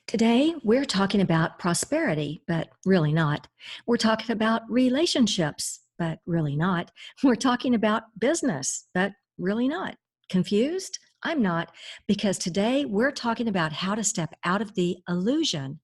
Today, we're talking about prosperity, but really not. We're talking about relationships, but really not. We're talking about business, but really not. Confused? I'm not, because today we're talking about how to step out of the illusion.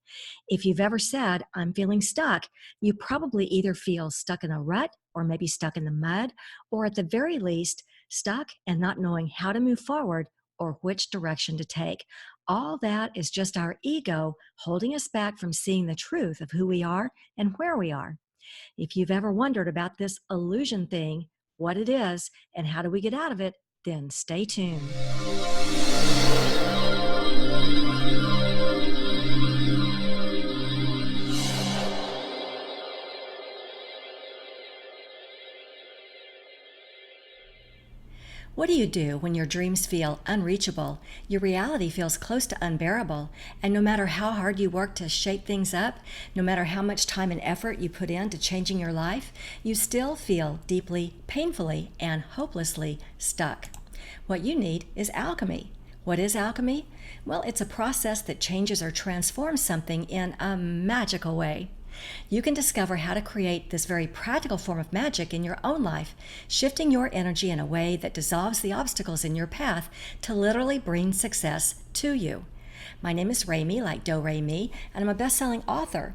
If you've ever said, I'm feeling stuck, you probably either feel stuck in a rut or maybe stuck in the mud, or at the very least, stuck and not knowing how to move forward or which direction to take. All that is just our ego holding us back from seeing the truth of who we are and where we are. If you've ever wondered about this illusion thing, what it is, and how do we get out of it, then stay tuned. What do you do when your dreams feel unreachable, your reality feels close to unbearable, and no matter how hard you work to shape things up, no matter how much time and effort you put into changing your life, you still feel deeply, painfully, and hopelessly stuck? What you need is alchemy. What is alchemy? Well, it's a process that changes or transforms something in a magical way. You can discover how to create this very practical form of magic in your own life, shifting your energy in a way that dissolves the obstacles in your path to literally bring success to you. My name is Remy, like Do Re Mi, and I'm a best-selling author.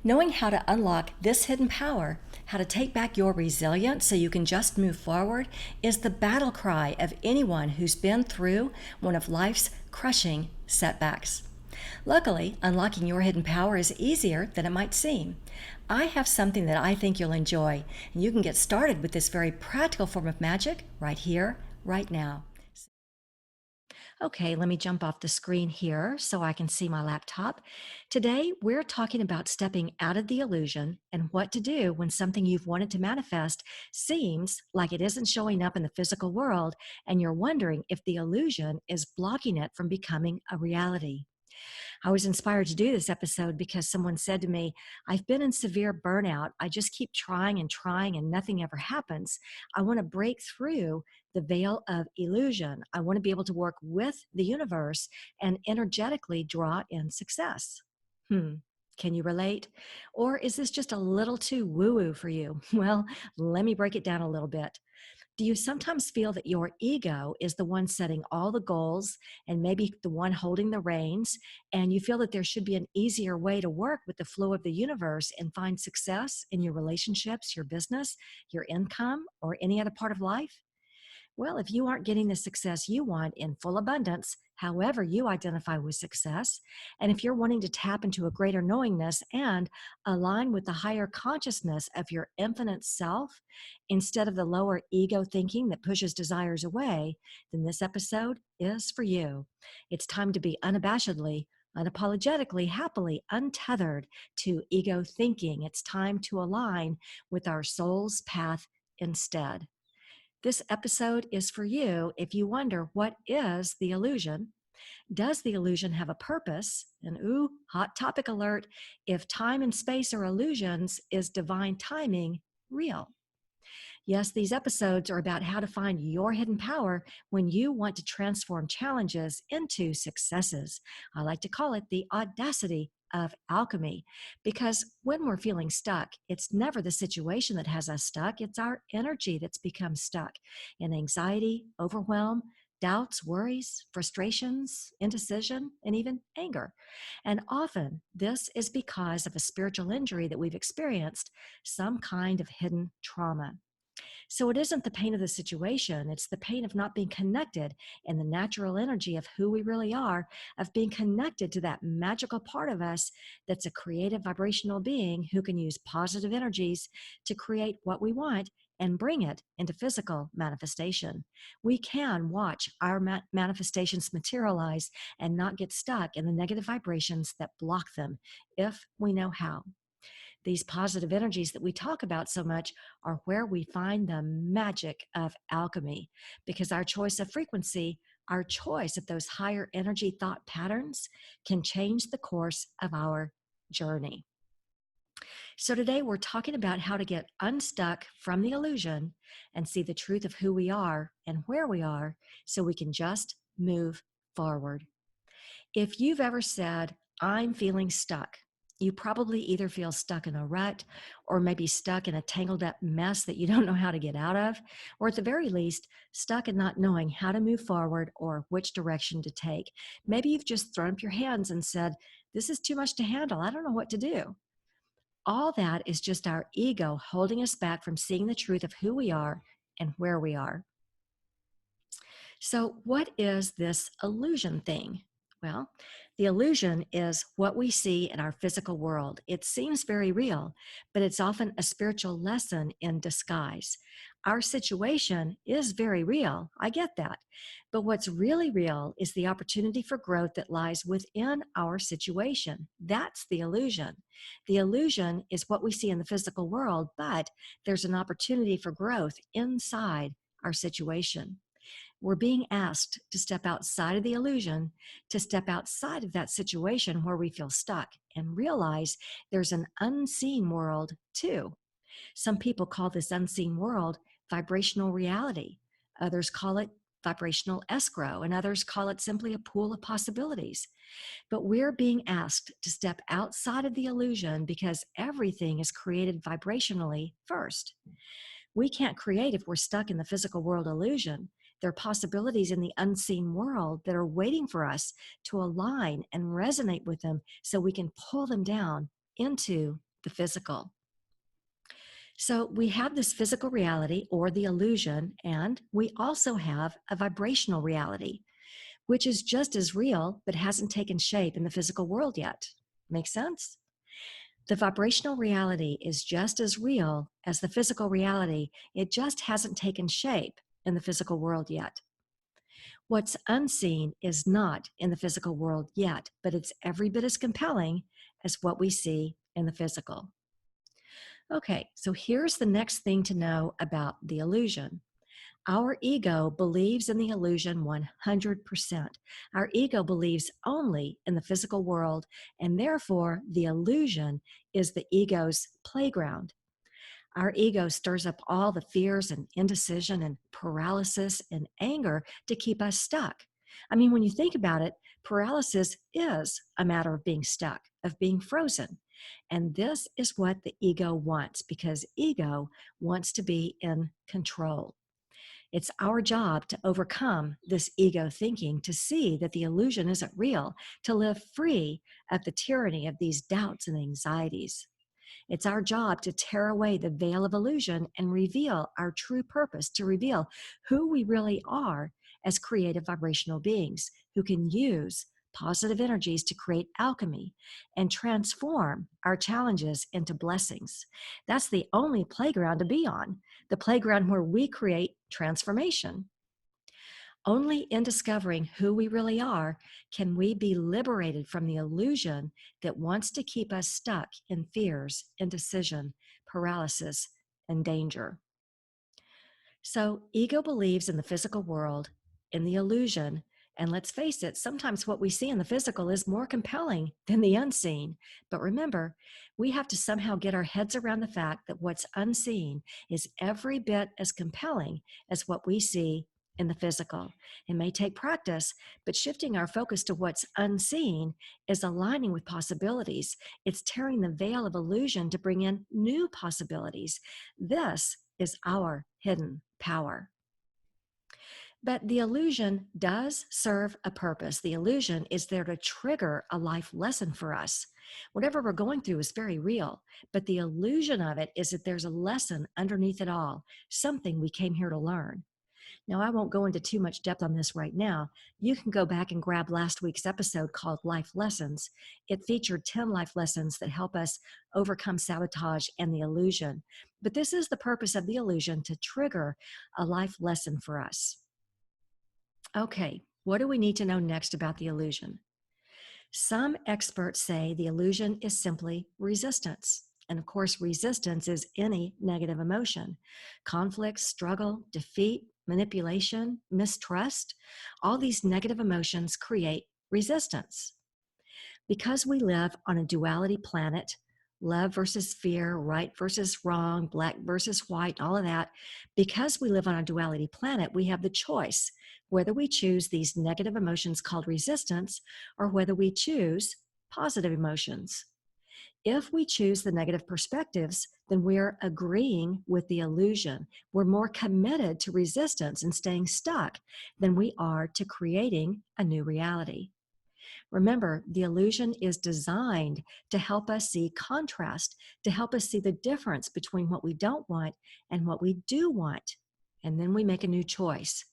Knowing how to unlock this hidden power, how to take back your resilience so you can just move forward, is the battle cry of anyone who's been through one of life's crushing setbacks. Luckily, unlocking your hidden power is easier than it might seem. I have something that I think you'll enjoy, and you can get started with this very practical form of magic right here, right now. Okay, let me jump off the screen here so I can see my laptop. Today, we're talking about stepping out of the illusion and what to do when something you've wanted to manifest seems like it isn't showing up in the physical world, and you're wondering if the illusion is blocking it from becoming a reality. I was inspired to do this episode because someone said to me, I've been in severe burnout. I just keep trying and nothing ever happens. I want to break through the veil of illusion. I want to be able to work with the universe and energetically draw in success. Hmm. Can you relate? Or is this just a little too woo woo for you? Well, let me break it down a little bit. Do you sometimes feel that your ego is the one setting all the goals and maybe the one holding the reins, and you feel that there should be an easier way to work with the flow of the universe and find success in your relationships, your business, your income, or any other part of life? Well, if you aren't getting the success you want in full abundance, however you identify with success, and if you're wanting to tap into a greater knowingness and align with the higher consciousness of your infinite self instead of the lower ego thinking that pushes desires away, then this episode is for you. It's time to be unabashedly, unapologetically, happily untethered to ego thinking. It's time to align with our soul's path instead. This episode is for you if you wonder, what is the illusion? Does the illusion have a purpose? And ooh, hot topic alert, if time and space are illusions, is divine timing real? Yes, these episodes are about how to find your hidden power when you want to transform challenges into successes. I like to call it the audacity of alchemy, because when we're feeling stuck, it's never the situation that has us stuck, it's our energy that's become stuck in anxiety, overwhelm, doubts, worries, frustrations, indecision, and even anger. And often this is because of a spiritual injury that we've experienced, some kind of hidden trauma. So it isn't the pain of the situation, it's the pain of not being connected in the natural energy of who we really are, of being connected to that magical part of us that's a creative vibrational being who can use positive energies to create what we want and bring it into physical manifestation. We can watch our manifestations materialize and not get stuck in the negative vibrations that block them if we know how. These positive energies that we talk about so much are where we find the magic of alchemy, because our choice of frequency, our choice of those higher energy thought patterns can change the course of our journey. So today we're talking about how to get unstuck from the illusion and see the truth of who we are and where we are so we can just move forward. If you've ever said, I'm feeling stuck. You probably either feel stuck in a rut or maybe stuck in a tangled up mess that you don't know how to get out of, or at the very least, stuck in not knowing how to move forward or which direction to take. Maybe you've just thrown up your hands and said, "This is too much to handle. I don't know what to do." All that is just our ego holding us back from seeing the truth of who we are and where we are. So, what is this illusion thing? Well, the illusion is what we see in our physical world. It seems very real, but it's often a spiritual lesson in disguise. Our situation is very real. I get that. But what's really real is the opportunity for growth that lies within our situation. That's the illusion. The illusion is what we see in the physical world, but there's an opportunity for growth inside our situation. We're being asked to step outside of the illusion, to step outside of that situation where we feel stuck and realize there's an unseen world too. Some people call this unseen world vibrational reality. Others call it vibrational escrow, and others call it simply a pool of possibilities. But we're being asked to step outside of the illusion because everything is created vibrationally first. We can't create if we're stuck in the physical world illusion. There are possibilities in the unseen world that are waiting for us to align and resonate with them so we can pull them down into the physical. So we have this physical reality or the illusion, and we also have a vibrational reality, which is just as real but hasn't taken shape in the physical world yet. Make sense? The vibrational reality is just as real as the physical reality. It just hasn't taken shape in the physical world yet. What's unseen is not in the physical world yet, but it's every bit as compelling as what we see in the physical. Okay, so here's the next thing to know about the illusion. Our ego believes in the illusion 100%. Our ego believes only in the physical world, and therefore the illusion is the ego's playground. Our ego stirs up all the fears and indecision and paralysis and anger to keep us stuck. I mean, when you think about it, paralysis is a matter of being stuck, of being frozen. And this is what the ego wants because ego wants to be in control. It's our job to overcome this ego thinking, to see that the illusion isn't real, to live free of the tyranny of these doubts and anxieties. It's our job to tear away the veil of illusion and reveal our true purpose, to reveal who we really are as creative vibrational beings who can use positive energies to create alchemy and transform our challenges into blessings. That's the only playground to be on, the playground where we create transformation. Only in discovering who we really are can we be liberated from the illusion that wants to keep us stuck in fears, indecision, paralysis, and danger. So, ego believes in the physical world, in the illusion, and let's face it, sometimes what we see in the physical is more compelling than the unseen. But remember, we have to somehow get our heads around the fact that what's unseen is every bit as compelling as what we see in the physical. It may take practice, but shifting our focus to what's unseen is aligning with possibilities. It's tearing the veil of illusion to bring in new possibilities. This is our hidden power. But the illusion does serve a purpose. The illusion is there to trigger a life lesson for us. Whatever we're going through is very real, but the illusion of it is that there's a lesson underneath it all, something we came here to learn. Now, I won't go into too much depth on this right now. You can go back and grab last week's episode called Life Lessons. It featured 10 life lessons that help us overcome sabotage and the illusion. But this is the purpose of the illusion, to trigger a life lesson for us. Okay, what do we need to know next about the illusion? Some experts say the illusion is simply resistance. And of course, resistance is any negative emotion. Conflict, struggle, defeat, manipulation, mistrust, all these negative emotions create resistance. Because we live on a duality planet, love versus fear, right versus wrong, black versus white, all of that, because we live on a duality planet, we have the choice whether we choose these negative emotions called resistance or whether we choose positive emotions. If we choose the negative perspectives, then we're agreeing with the illusion. We're more committed to resistance and staying stuck than we are to creating a new reality. Remember, the illusion is designed to help us see contrast, to help us see the difference between what we don't want and what we do want. And then we make a new choice.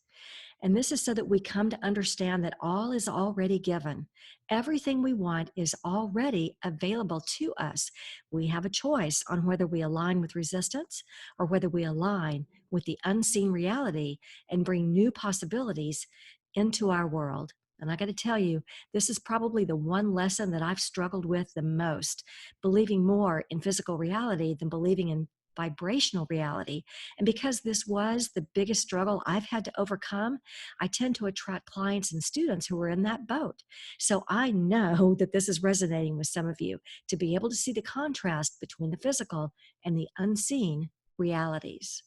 And this is so that we come to understand that all is already given. Everything we want is already available to us. We have a choice on whether we align with resistance or whether we align with the unseen reality and bring new possibilities into our world. And I got to tell you, this is probably the one lesson that I've struggled with the most, believing more in physical reality than believing in vibrational reality. And because this was the biggest struggle I've had to overcome, I tend to attract clients and students who are in that boat. So I know that this is resonating with some of you, to be able to see the contrast between the physical and the unseen realities.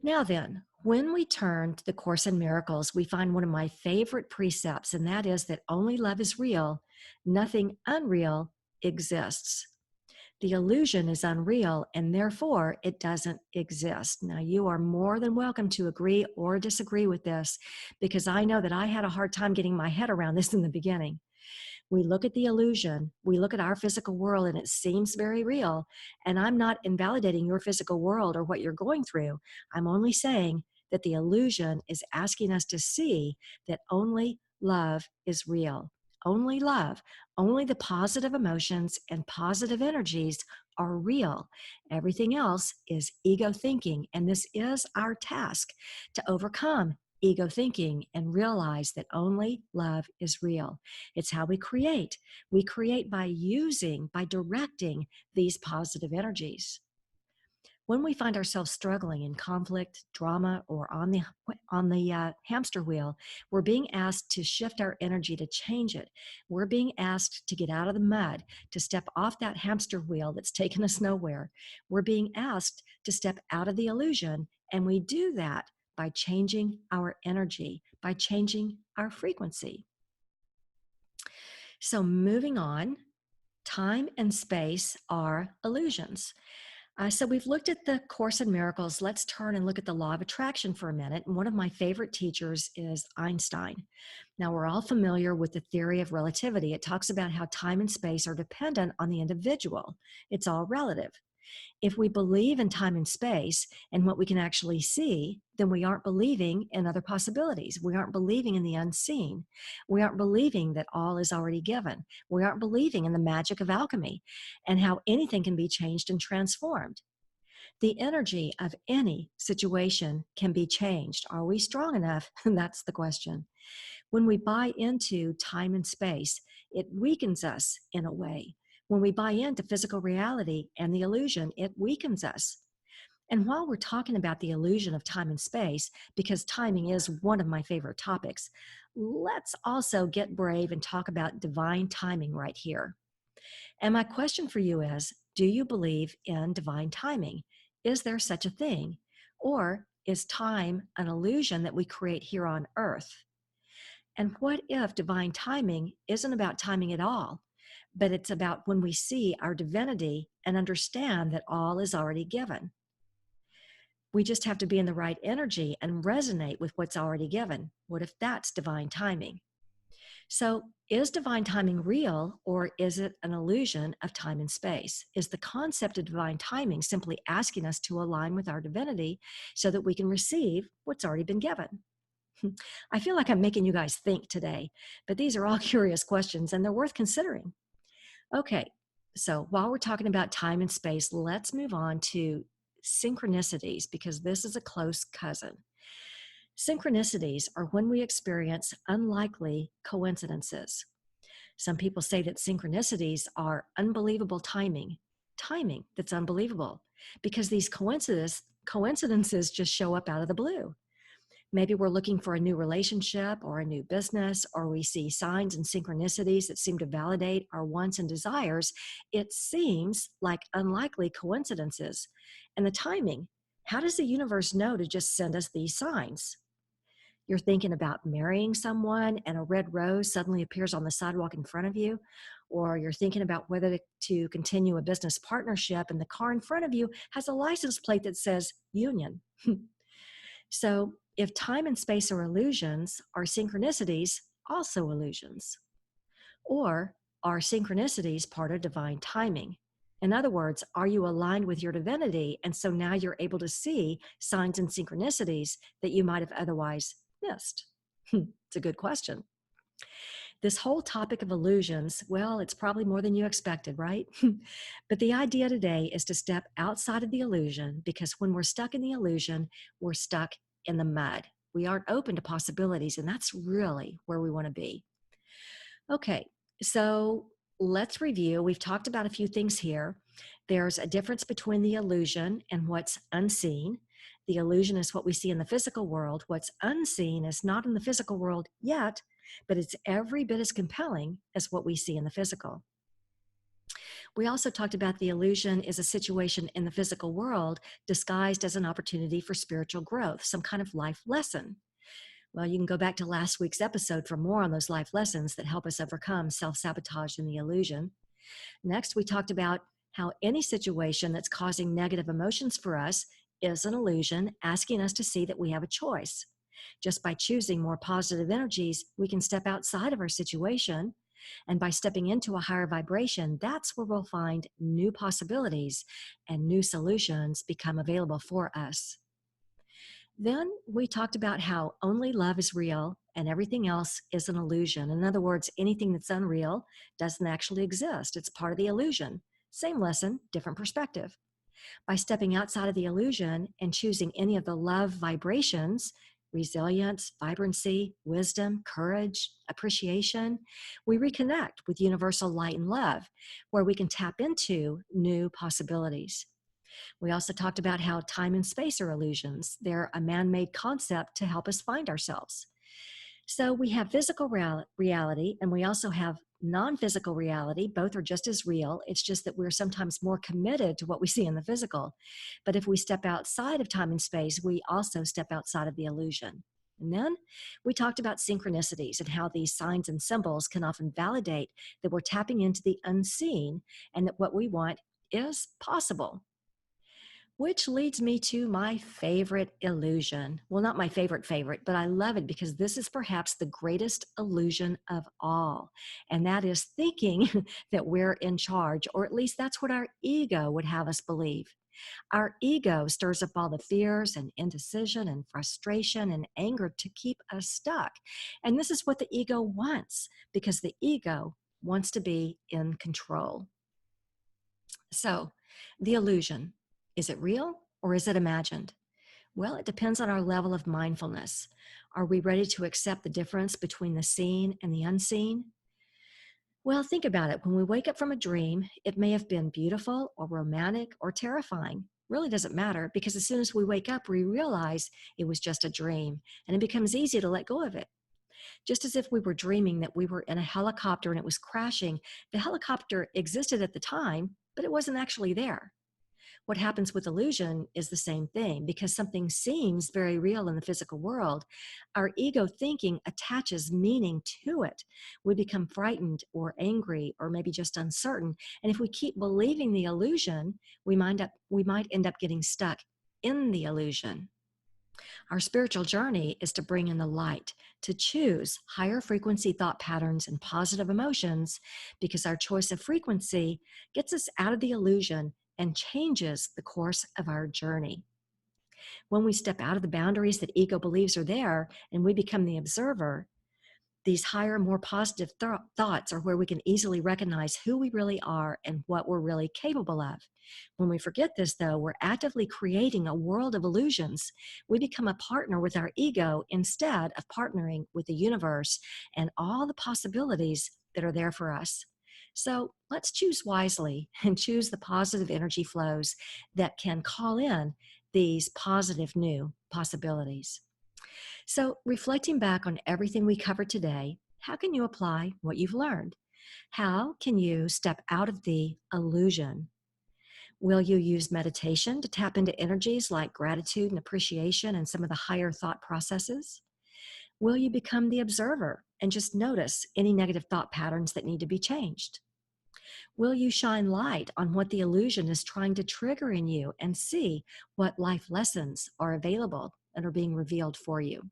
Now then, when we turn to the Course in Miracles, we find one of my favorite precepts, and that is that only love is real, nothing unreal exists. The illusion is unreal, and therefore it doesn't exist. Now, you are more than welcome to agree or disagree with this, because I know that I had a hard time getting my head around this in the beginning. We look at the illusion, we look at our physical world, and it seems very real. And I'm not invalidating your physical world or what you're going through. I'm only saying that the illusion is asking us to see that only love is real. Only love, only the positive emotions and positive energies are real. Everything else is ego thinking. And this is our task, to overcome ego thinking and realize that only love is real. It's how we create. We create by using, by directing these positive energies. When we find ourselves struggling in conflict, drama, or on the hamster wheel, we're being asked to shift our energy to change it. We're being asked to get out of the mud, to step off that hamster wheel that's taken us nowhere. We're being asked to step out of the illusion, and we do that by changing our energy, by changing our frequency. So moving on, time and space are illusions. So we've looked at the Course in Miracles. Let's turn and look at the law of attraction for a minute. And one of my favorite teachers is Einstein. Now, we're all familiar with the theory of relativity. It talks about how time and space are dependent on the individual. It's all relative. If we believe in time and space and what we can actually see, then we aren't believing in other possibilities. We aren't believing in the unseen. We aren't believing that all is already given. We aren't believing in the magic of alchemy and how anything can be changed and transformed. The energy of any situation can be changed. Are we strong enough? That's the question. When we buy into time and space, it weakens us in a way. When we buy into physical reality and the illusion, it weakens us. And while we're talking about the illusion of time and space, because timing is one of my favorite topics, let's also get brave and talk about divine timing right here. And my question for you is, do you believe in divine timing? Is there such a thing? Or is time an illusion that we create here on earth? And what if divine timing isn't about timing at all, but it's about when we see our divinity and understand that all is already given? We just have to be in the right energy and resonate with what's already given. What if that's divine timing? So, is divine timing real, or is it an illusion of time and space? Is the concept of divine timing simply asking us to align with our divinity so that we can receive what's already been given? I feel like I'm making you guys think today, but these are all curious questions and they're worth considering. Okay, so while we're talking about time and space, let's move on to synchronicities, because this is a close cousin. Synchronicities are when we experience unlikely coincidences. Some people say that synchronicities are unbelievable timing that's unbelievable, because these coincidences just show up out of the blue. Maybe we're looking for a new relationship or a new business, or we see signs and synchronicities that seem to validate our wants and desires. It seems like unlikely coincidences. And the timing, how does the universe know to just send us these signs? You're thinking about marrying someone and a red rose suddenly appears on the sidewalk in front of you. Or you're thinking about whether to continue a business partnership and the car in front of you has a license plate that says union. So if time and space are illusions, are synchronicities also illusions? Or are synchronicities part of divine timing? In other words, are you aligned with your divinity? And so now you're able to see signs and synchronicities that you might have otherwise missed. It's a good question. This whole topic of illusions, well, it's probably more than you expected, right? But the idea today is to step outside of the illusion, because when we're stuck in the illusion, we're stuck in the mud. We aren't open to possibilities, and that's really where we want to be. Okay, so let's review. We've talked about a few things here. There's a difference between the illusion and what's unseen. The illusion is what we see in the physical world. What's unseen is not in the physical world yet, but it's every bit as compelling as what we see in the physical. We also talked about the illusion is a situation in the physical world disguised as an opportunity for spiritual growth, some kind of life lesson. Well, you can go back to last week's episode for more on those life lessons that help us overcome self-sabotage and the illusion. Next, we talked about how any situation that's causing negative emotions for us is an illusion, asking us to see that we have a choice. Just by choosing more positive energies, we can step outside of our situation. And by stepping into a higher vibration, that's where we'll find new possibilities and new solutions become available for us. Then we talked about how only love is real and everything else is an illusion. In other words, anything that's unreal doesn't actually exist. It's part of the illusion. Same lesson, different perspective. By stepping outside of the illusion and choosing any of the love vibrations, resilience, vibrancy, wisdom, courage, appreciation, we reconnect with universal light and love, where we can tap into new possibilities. We also talked about how time and space are illusions. They're a man-made concept to help us find ourselves. So we have physical reality, and we also have non-physical reality. Both are just as real. It's just that we're sometimes more committed to what we see in the physical. But if we step outside of time and space, we also step outside of the illusion. And then we talked about synchronicities and how these signs and symbols can often validate that we're tapping into the unseen and that what we want is possible. Which leads me to my favorite illusion. Well, not my favorite, but I love it because this is perhaps the greatest illusion of all. And that is thinking that we're in charge, or at least that's what our ego would have us believe. Our ego stirs up all the fears and indecision and frustration and anger to keep us stuck. And this is what the ego wants, because the ego wants to be in control. So, the illusion. Is it real or is it imagined? Well, it depends on our level of mindfulness. Are we ready to accept the difference between the seen and the unseen? Well, think about it. When we wake up from a dream, it may have been beautiful or romantic or terrifying. Really doesn't matter, because as soon as we wake up, we realize it was just a dream, and it becomes easy to let go of it. Just as if we were dreaming that we were in a helicopter and it was crashing, the helicopter existed at the time, but it wasn't actually there. What happens with illusion is the same thing. Because something seems very real in the physical world, our ego thinking attaches meaning to it. We become frightened or angry or maybe just uncertain. And if we keep believing the illusion, we might end up getting stuck in the illusion. Our spiritual journey is to bring in the light, to choose higher frequency thought patterns and positive emotions, because our choice of frequency gets us out of the illusion and changes the course of our journey. When we step out of the boundaries that ego believes are there and we become the observer, these higher, more positive thoughts are where we can easily recognize who we really are and what we're really capable of. When we forget this, though, we're actively creating a world of illusions. We become a partner with our ego instead of partnering with the universe and all the possibilities that are there for us. So let's choose wisely and choose the positive energy flows that can call in these positive new possibilities. So, reflecting back on everything we covered today, how can you apply what you've learned? How can you step out of the illusion? Will you use meditation to tap into energies like gratitude and appreciation and some of the higher thought processes? Will you become the observer and just notice any negative thought patterns that need to be changed? Will you shine light on what the illusion is trying to trigger in you and see what life lessons are available and are being revealed for you?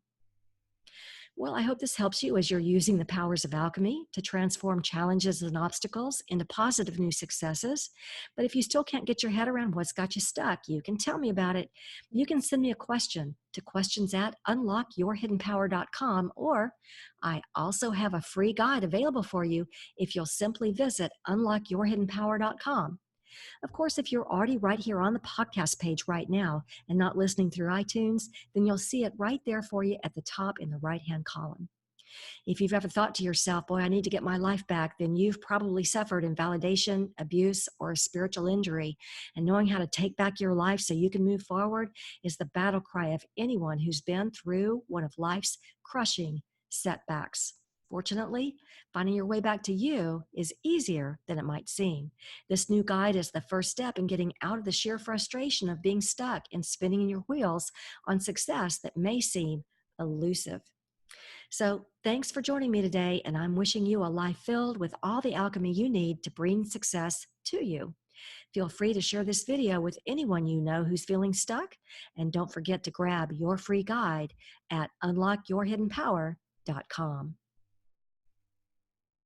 Well, I hope this helps you as you're using the powers of alchemy to transform challenges and obstacles into positive new successes. But if you still can't get your head around what's got you stuck, you can tell me about it. You can send me a question to questions at unlockyourhiddenpower.com, or I also have a free guide available for you if you'll simply visit unlockyourhiddenpower.com. Of course, if you're already right here on the podcast page right now and not listening through iTunes, then you'll see it right there for you at the top in the right-hand column. If you've ever thought to yourself, boy, I need to get my life back, then you've probably suffered invalidation, abuse, or a spiritual injury. And knowing how to take back your life so you can move forward is the battle cry of anyone who's been through one of life's crushing setbacks. Fortunately, finding your way back to you is easier than it might seem. This new guide is the first step in getting out of the sheer frustration of being stuck and spinning in your wheels on success that may seem elusive. So, thanks for joining me today, and I'm wishing you a life filled with all the alchemy you need to bring success to you. Feel free to share this video with anyone you know who's feeling stuck, and don't forget to grab your free guide at unlockyourhiddenpower.com.